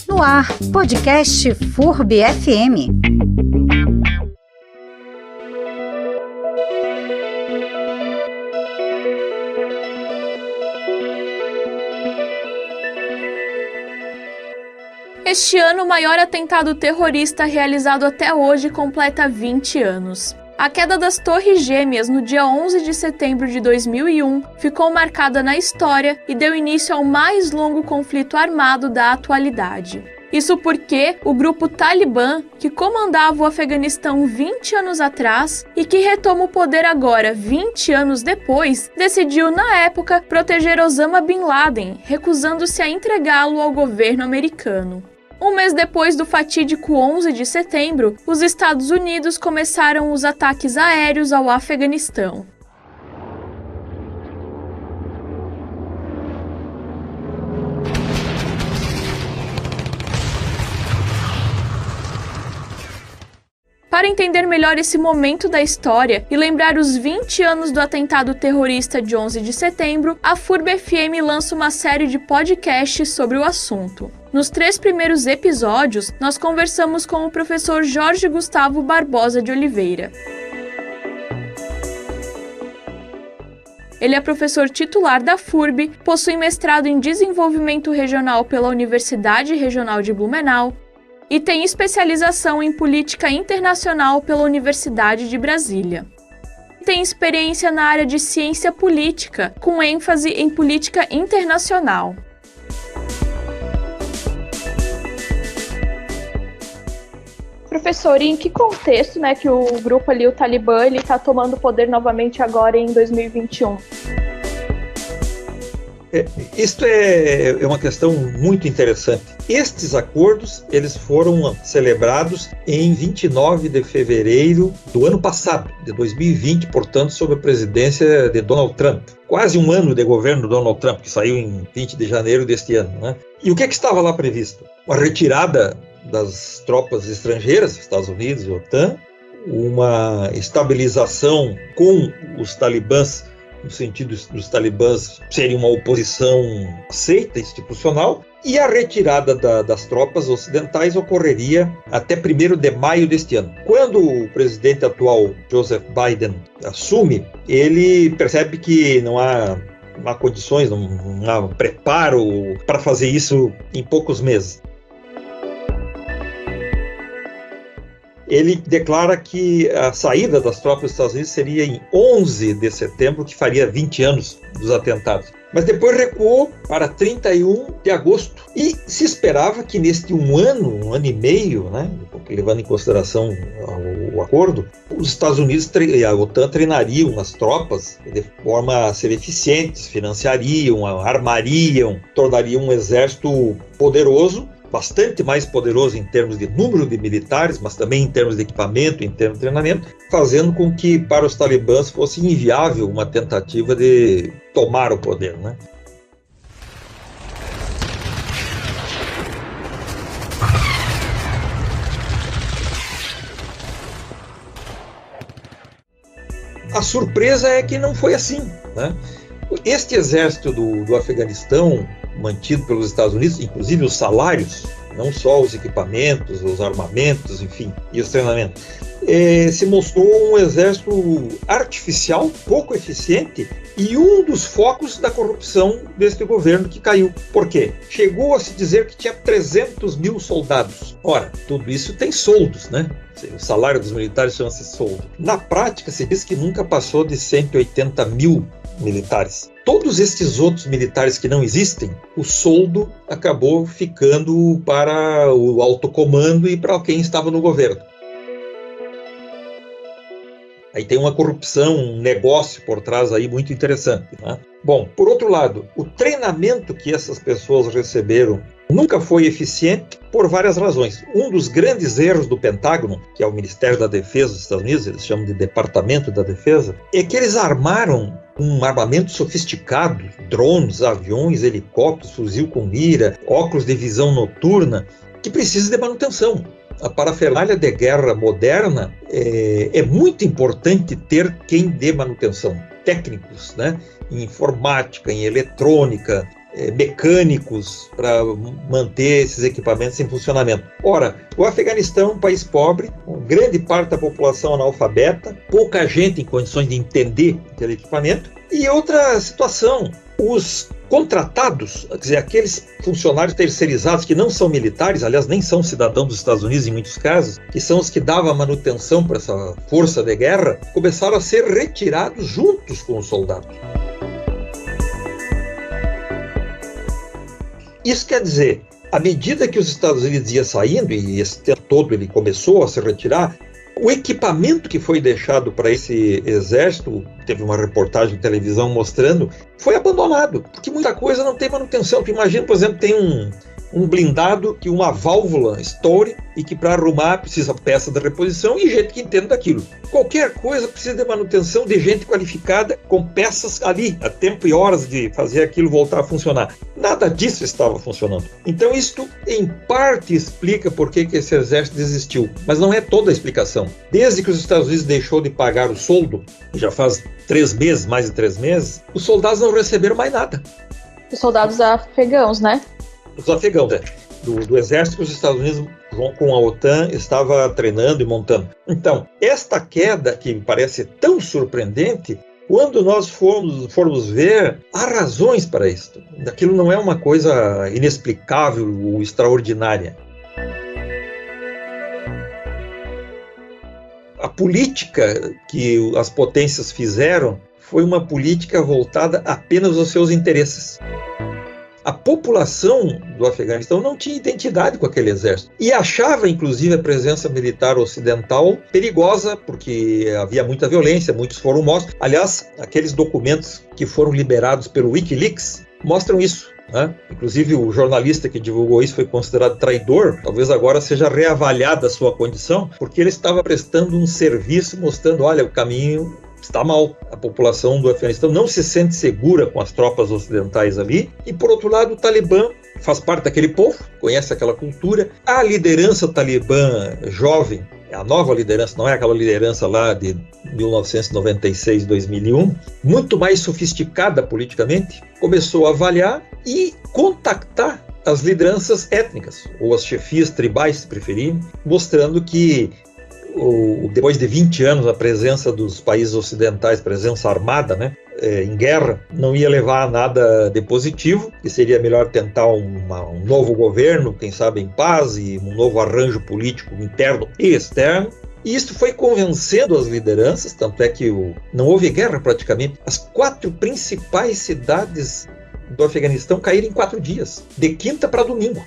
No ar, podcast FURB FM. Este ano, o maior atentado terrorista realizado até hoje completa 20 anos. A queda das Torres Gêmeas no dia 11 de setembro de 2001 ficou marcada na história e deu início ao mais longo conflito armado da atualidade. Isso porque o grupo Talibã, que comandava o Afeganistão 20 anos atrás e que retoma o poder agora 20 anos depois, decidiu, na época, proteger Osama Bin Laden, recusando-se a entregá-lo ao governo americano. Um mês depois do fatídico 11 de setembro, os Estados Unidos começaram os ataques aéreos ao Afeganistão. Para entender melhor esse momento da história e lembrar os 20 anos do atentado terrorista de 11 de setembro, a FURB FM lança uma série de podcasts sobre o assunto. Nos 3 primeiros episódios, nós conversamos com o professor Jorge Gustavo Barbosa de Oliveira. Ele é professor titular da FURB, possui mestrado em Desenvolvimento Regional pela Universidade Regional de Blumenau e tem especialização em Política Internacional pela Universidade de Brasília. Tem experiência na área de Ciência Política, com ênfase em Política Internacional. Professor, e em que contexto, que o grupo ali, o Talibã, ele está tomando poder novamente agora em 2021? Isto é uma questão muito interessante. Estes acordos, eles foram celebrados em 29 de fevereiro do ano passado, de 2020, portanto, sob a presidência de Donald Trump. Quase um ano de governo do Donald Trump, que saiu em 20 de janeiro deste ano, né? E o que estava lá previsto? Uma retirada das tropas estrangeiras, Estados Unidos e OTAN, uma estabilização com os talibãs, no sentido dos talibãs serem uma oposição aceita, institucional, e a retirada das tropas ocidentais ocorreria até 1º de maio deste ano. Quando o presidente atual, Joseph Biden, assume, ele percebe que não há condições, não há preparo para fazer isso em poucos meses. Ele declara que a saída das tropas dos Estados Unidos seria em 11 de setembro, que faria 20 anos dos atentados. Mas depois recuou para 31 de agosto. E se esperava que neste um ano e meio, levando em consideração o acordo, os Estados Unidos e a OTAN treinariam as tropas de forma a ser eficientes, financiariam, armariam, tornariam um exército poderoso, bastante mais poderoso em termos de número de militares, mas também em termos de equipamento, em termos de treinamento, fazendo com que para os talibãs fosse inviável uma tentativa de tomar o poder, A surpresa é que não foi assim, Este exército do Afeganistão, mantido pelos Estados Unidos, inclusive os salários, não só os equipamentos, os armamentos, enfim, e os treinamentos, se mostrou um exército artificial, pouco eficiente, e um dos focos da corrupção deste governo que caiu. Por quê? Chegou a se dizer que tinha 300 mil soldados. Ora, tudo isso tem soldos, O salário dos militares chama-se soldo. Na prática, se diz que nunca passou de 180 mil militares. Todos estes outros militares que não existem, o soldo acabou ficando para o alto comando e para quem estava no governo. Aí tem uma corrupção, um negócio por trás aí muito interessante. Bom, por outro lado, o treinamento que essas pessoas receberam nunca foi eficiente por várias razões. Um dos grandes erros do Pentágono, que é o Ministério da Defesa dos Estados Unidos, eles chamam de Departamento da Defesa, é que eles armaram um armamento sofisticado, drones, aviões, helicópteros, fuzil com mira, óculos de visão noturna, que precisa de manutenção. A parafernália de guerra moderna é muito importante ter quem dê manutenção, técnicos, em informática, em eletrônica, mecânicos para manter esses equipamentos em funcionamento. Ora, o Afeganistão é um país pobre, com grande parte da população analfabeta, pouca gente em condições de entender aquele equipamento. E outra situação, os contratados, quer dizer, aqueles funcionários terceirizados que não são militares, aliás, nem são cidadãos dos Estados Unidos em muitos casos, que são os que davam a manutenção para essa força de guerra, começaram a ser retirados juntos com os soldados. Isso quer dizer, à medida que os Estados Unidos ia saindo, e esse tempo todo ele começou a se retirar, o equipamento que foi deixado para esse exército, teve uma reportagem de televisão mostrando, foi abandonado, porque muita coisa não tem manutenção. Tu imagina, por exemplo, tem um blindado que uma válvula estoure e que para arrumar precisa peça de reposição e gente que entende daquilo. Qualquer coisa precisa de manutenção de gente qualificada com peças ali, a tempo e horas de fazer aquilo voltar a funcionar. Nada disso estava funcionando. Então isto, em parte, explica por que esse exército desistiu, mas não é toda a explicação. Desde que os Estados Unidos deixou de pagar o soldo, já faz 3 meses, mais de 3 meses, os soldados não receberam mais nada. Os soldados afegãos, né? Os afegãos, do exército que os Estados Unidos, com a OTAN, estava treinando e montando. Então, esta queda, que me parece tão surpreendente, quando nós formos ver, há razões para isso. Aquilo não é uma coisa inexplicável ou extraordinária. A política que as potências fizeram foi uma política voltada apenas aos seus interesses. A população do Afeganistão não tinha identidade com aquele exército e achava, inclusive, a presença militar ocidental perigosa, porque havia muita violência, muitos foram mortos. Aliás, aqueles documentos que foram liberados pelo Wikileaks mostram isso, né? Inclusive, o jornalista que divulgou isso foi considerado traidor. Talvez agora seja reavaliada a sua condição, porque ele estava prestando um serviço mostrando, olha, o caminho está mal. A população do Afeganistão não se sente segura com as tropas ocidentais ali. E, por outro lado, o Talibã faz parte daquele povo, conhece aquela cultura. A liderança talibã jovem, a nova liderança, não é aquela liderança lá de 1996, 2001, muito mais sofisticada politicamente, começou a avaliar e contactar as lideranças étnicas, ou as chefias tribais, se preferirem, mostrando que depois de 20 anos a presença dos países ocidentais, presença armada, né, em guerra, não ia levar a nada de positivo, que seria melhor tentar um novo governo, quem sabe em paz, e um novo arranjo político interno e externo. E isso foi convencendo as lideranças, tanto é que não houve guerra praticamente. As 4 principais cidades do Afeganistão caíram em 4 dias, de quinta para domingo.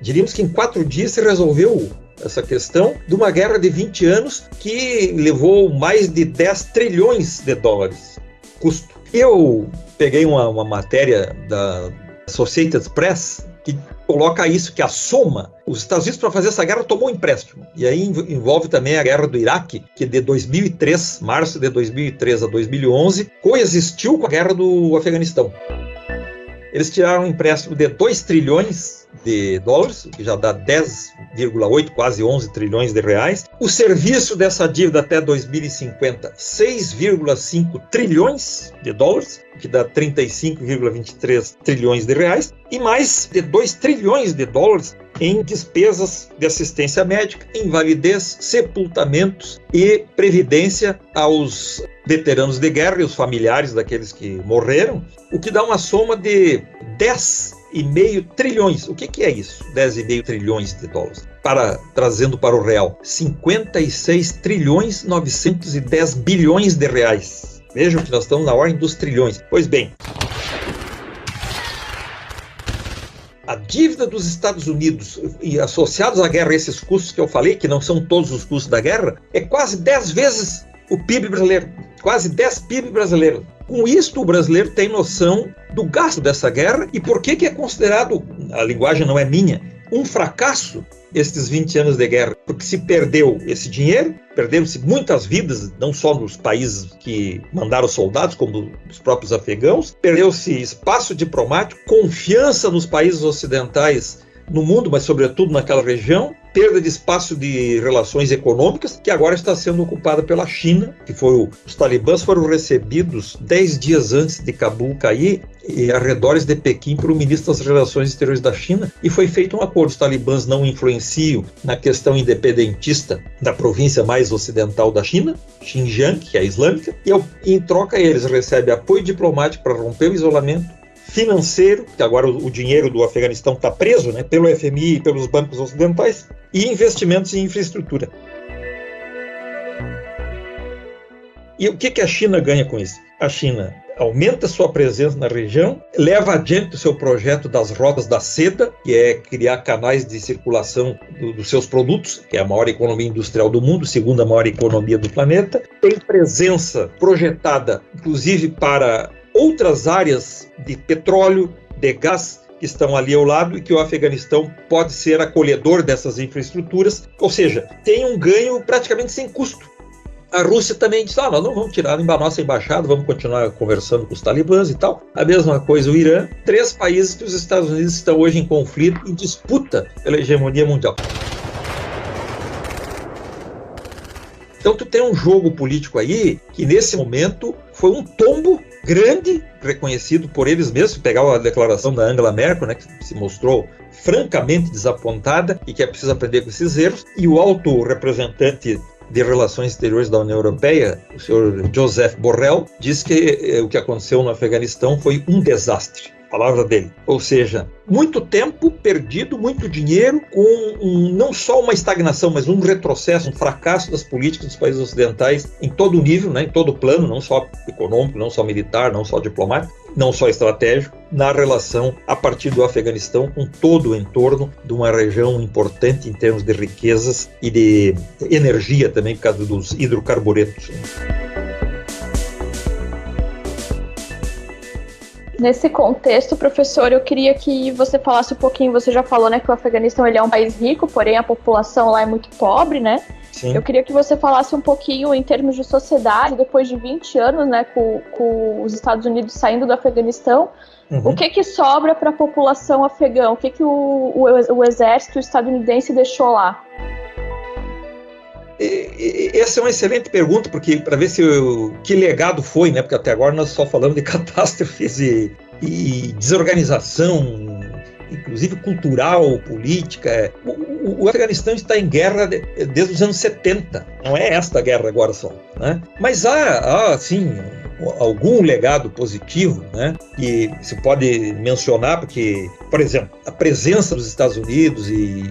Diríamos que em 4 dias se resolveu essa questão de uma guerra de 20 anos que levou mais de 10 trilhões de dólares custo. Eu peguei uma matéria da Associated Press que coloca isso, que a soma, os Estados Unidos para fazer essa guerra tomou um empréstimo. E aí envolve também a guerra do Iraque, que de 2003, março de 2003 a 2011, coexistiu com a guerra do Afeganistão. Eles tiraram um empréstimo de 2 trilhões de dólares, o que já dá 10,8, quase 11 trilhões de reais. O serviço dessa dívida até 2050, 6,5 trilhões de dólares, o que dá 35,23 trilhões de reais. E mais de 2 trilhões de dólares em despesas de assistência médica, invalidez, sepultamentos e previdência aos veteranos de guerra e os familiares daqueles que morreram, o que dá uma soma de 10,5 trilhões. O que é isso? 10,5 trilhões de dólares. Trazendo para o real, 56 trilhões 910 bilhões de reais. Vejam que nós estamos na ordem dos trilhões. Pois bem, a dívida dos Estados Unidos, e associados à guerra, esses custos que eu falei, que não são todos os custos da guerra, é quase 10 vezes o PIB brasileiro. Quase 10 PIB brasileiro. Com isto, o brasileiro tem noção do gasto dessa guerra e por que é considerado, a linguagem não é minha, um fracasso estes 20 anos de guerra. Porque se perdeu esse dinheiro, perderam-se muitas vidas, não só nos países que mandaram soldados, como os próprios afegãos, perdeu-se espaço diplomático, confiança nos países ocidentais no mundo, mas sobretudo naquela região, perda de espaço de relações econômicas, que agora está sendo ocupada pela China, que os talibãs foram recebidos 10 dias antes de Cabul cair, e arredores de Pequim, pelo ministro das Relações Exteriores da China, e foi feito um acordo. Os talibãs não influenciam na questão independentista da província mais ocidental da China, Xinjiang, que é a islâmica, e em troca eles recebem apoio diplomático para romper o isolamento, financeiro, que agora o dinheiro do Afeganistão está preso, né, pelo FMI e pelos bancos ocidentais, e investimentos em infraestrutura. E o que a China ganha com isso? A China aumenta sua presença na região, leva adiante o seu projeto das rotas da seda, que é criar canais de circulação dos seus produtos, que é a maior economia industrial do mundo, segunda maior economia do planeta, tem presença projetada, inclusive, para outras áreas de petróleo, de gás, que estão ali ao lado e que o Afeganistão pode ser acolhedor dessas infraestruturas, ou seja, tem um ganho praticamente sem custo. A Rússia também disse, nós não vamos tirar a nossa embaixada, vamos continuar conversando com os talibãs e tal. A mesma coisa o Irã. 3 países que os Estados Unidos estão hoje em conflito, em disputa pela hegemonia mundial. Então tu tem um jogo político aí que nesse momento foi um tombo grande, reconhecido por eles mesmos. Se pegar a declaração da Angela Merkel, né, que se mostrou francamente desapontada e que é preciso aprender com esses erros, e o alto representante de Relações Exteriores da União Europeia, o senhor Joseph Borrell, diz que o que aconteceu no Afeganistão foi um desastre. Palavra dele. Ou seja, muito tempo perdido, muito dinheiro, com não só uma estagnação, mas um retrocesso, um fracasso das políticas dos países ocidentais em todo o nível, né, em todo o plano, não só econômico, não só militar, não só diplomático, não só estratégico, na relação a partir do Afeganistão com todo o entorno de uma região importante em termos de riquezas e de energia também, por causa dos hidrocarburetos. Nesse contexto, professor, eu queria que você falasse um pouquinho, você já falou, né, que o Afeganistão ele é um país rico, porém a população lá é muito pobre, né? Sim. Eu queria que você falasse um pouquinho em termos de sociedade, depois de 20 anos, né, com os Estados Unidos saindo do Afeganistão, o que sobra para a população afegã? O que o exército estadunidense deixou lá? Essa é uma excelente pergunta, porque para ver que legado foi, né? Porque até agora nós só falamos de catástrofes e desorganização, inclusive cultural, política. O Afeganistão está em guerra desde os anos 70, não é esta guerra agora só, né? Mas há sim, algum legado positivo, né, que se pode mencionar, porque, por exemplo, a presença dos Estados Unidos e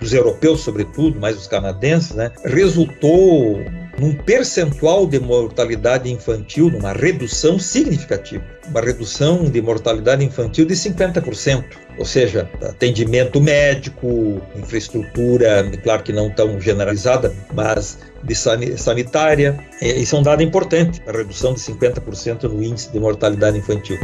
dos europeus, sobretudo, mais os canadenses, né, resultou num percentual de mortalidade infantil, numa redução significativa, uma redução de mortalidade infantil de 50%, ou seja, atendimento médico, infraestrutura, claro que não tão generalizada, mas de sanitária, isso é um dado importante, a redução de 50% no índice de mortalidade infantil.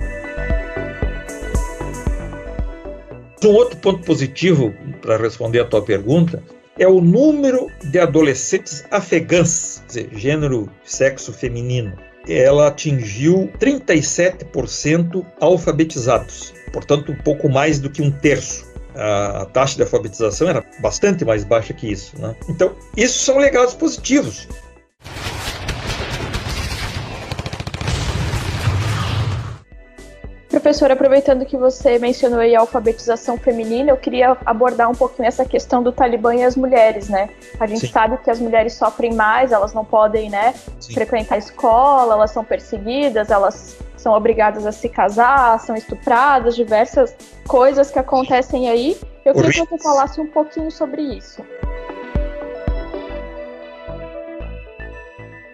Um outro ponto positivo, para responder a tua pergunta, é o número de adolescentes afegãs, quer dizer, gênero, sexo feminino. Ela atingiu 37% alfabetizados, portanto, um pouco mais do que um terço. A taxa de alfabetização era bastante mais baixa que isso, né? Então, isso são legados positivos. Professor, aproveitando que você mencionou aí a alfabetização feminina, eu queria abordar um pouquinho essa questão do Talibã e as mulheres, né? A gente sabe que as mulheres sofrem mais, elas não podem, né, frequentar a escola, elas são perseguidas, elas são obrigadas a se casar, são estupradas, diversas coisas que acontecem aí. Eu queria que você falasse um pouquinho sobre isso.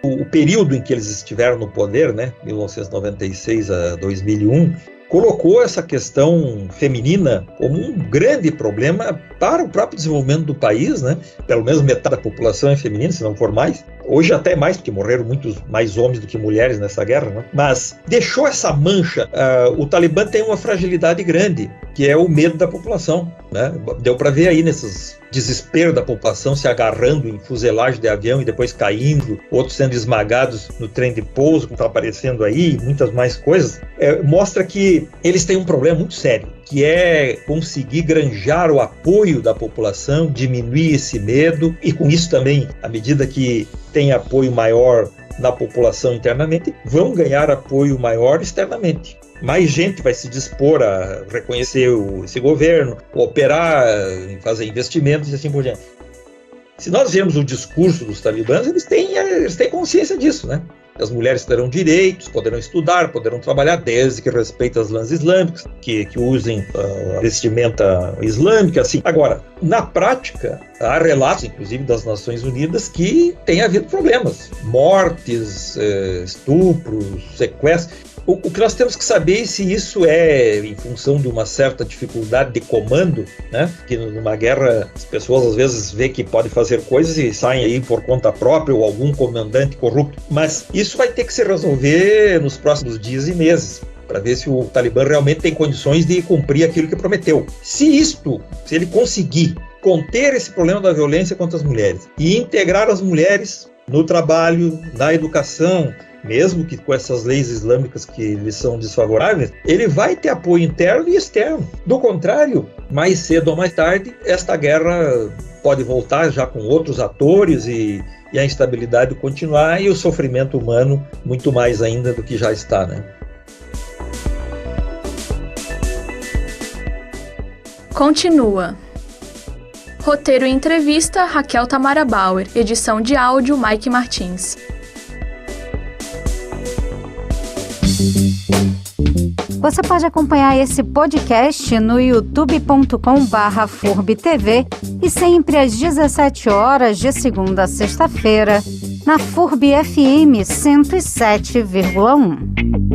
O período em que eles estiveram no poder, né, 1996 a 2001, colocou essa questão feminina como um grande problema para o próprio desenvolvimento do país, né? Pelo menos metade da população é feminina, se não for mais. Hoje até mais, porque morreram muitos mais homens do que mulheres nessa guerra, né? Mas deixou essa mancha. O Talibã tem uma fragilidade grande, que é o medo da população, né? Deu para ver aí nesses desespero da população se agarrando em fuselagem de avião e depois caindo, outros sendo esmagados no trem de pouso, como está aparecendo aí, muitas mais coisas. Mostra que eles têm um problema muito sério, que é conseguir granjar o apoio da população, diminuir esse medo, e com isso também, à medida que tem apoio maior na população internamente, vão ganhar apoio maior externamente. Mais gente vai se dispor a reconhecer esse governo, operar, fazer investimentos e assim por diante. Se nós vemos o discurso dos talibãs, eles têm consciência disso, né? As mulheres terão direitos, poderão estudar, poderão trabalhar, desde que respeitem as lãs islâmicas, que usem a vestimenta islâmica, assim. Agora, na prática, há relatos, inclusive das Nações Unidas, que tem havido problemas, mortes, estupros, sequestros. O que nós temos que saber é se isso é em função de uma certa dificuldade de comando, né? Que numa guerra as pessoas às vezes veem que podem fazer coisas e saem aí por conta própria, ou algum comandante corrupto. Mas isso vai ter que se resolver nos próximos dias e meses, para ver se o Talibã realmente tem condições de cumprir aquilo que prometeu. Se ele conseguir conter esse problema da violência contra as mulheres e integrar as mulheres no trabalho, na educação, mesmo que com essas leis islâmicas que lhes são desfavoráveis, ele vai ter apoio interno e externo. Do contrário, mais cedo ou mais tarde, esta guerra pode voltar já com outros atores e a instabilidade continuar e o sofrimento humano muito mais ainda do que já está, né? Continua. Roteiro e entrevista, Raquel Tamara Bauer. Edição de áudio, Mike Martins. Você pode acompanhar esse podcast no youtube.com/FurbTV e sempre às 17 horas de segunda a sexta-feira, na FURB FM 107,1.